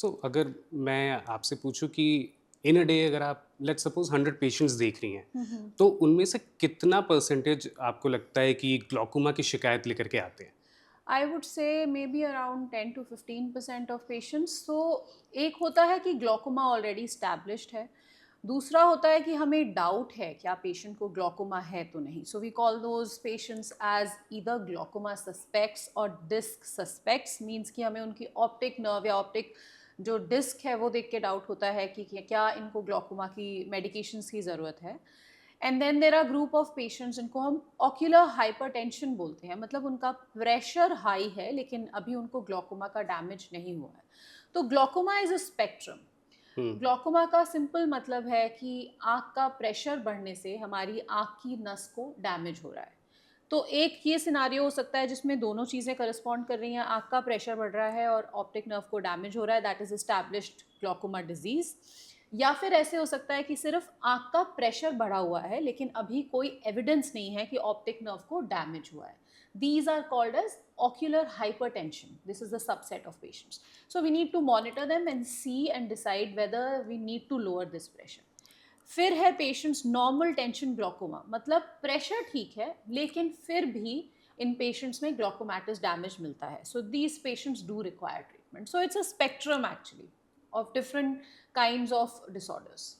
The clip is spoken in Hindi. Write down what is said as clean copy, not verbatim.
अगर मैं आपसे पूछूं कि इन अ डे अगर आप लेट्स सपोज 100 पेशेंट्स देख रही हैं, तो उनमें से कितना परसेंटेज आपको लगता है कि ग्लॉकोमा की शिकायत लेकर के आते हैं? I would say may be around 10 to 15% of patients. तो एक होता है कि ग्लॉकोमा ऑलरेडी स्टैब्लिश्ड है, दूसरा होता है कि हमें डाउट है क्या पेशेंट को ग्लॉकोमा है तो नहीं। So we call those patients as either glaucoma suspects और डिस्क सस्पेक्ट्स। मीन्स कि हमें उनकी ऑप्टिक नर्व या ऑप्टिक जो डिस्क है वो देख के डाउट होता है कि क्या इनको ग्लॉकोमा की मेडिकेशंस की ज़रूरत है। And then there are group of patients जिनको हम ऑक्यूलर हाइपरटेंशन बोलते हैं, मतलब उनका प्रेशर हाई है लेकिन अभी उनको ग्लॉकोमा का डैमेज नहीं हुआ है। तो glaucoma is a spectrum. Hmm. Glaucoma का सिंपल मतलब है कि आँख का प्रेशर बढ़ने से हमारी आँख की नस को डैमेज हो रहा है। तो एक ये सिनारियो हो सकता है जिसमें दोनों चीज़ें करस्पॉन्ड कर रही हैं, आँख का प्रेशर बढ़ रहा है और ऑप्टिक नर्व को डैमेज हो रहा है, that is established glaucoma disease. या फिर ऐसे हो सकता है कि सिर्फ आँख का प्रेशर बढ़ा हुआ है लेकिन अभी कोई एविडेंस नहीं है कि ऑप्टिक नर्व को डैमेज हुआ है। These are called as ocular hypertension. This is the subset of patients. So we need to monitor them and see and decide whether we need to lower this pressure. फिर है पेशेंट्स नॉर्मल टेंशन ग्लॉकोमा, मतलब प्रेशर ठीक है लेकिन फिर भी इन पेशेंट्स में ग्लॉकोमेटस डैमेज मिलता है। So these patients do require treatment. So it's a spectrum actually of different kinds of disorders.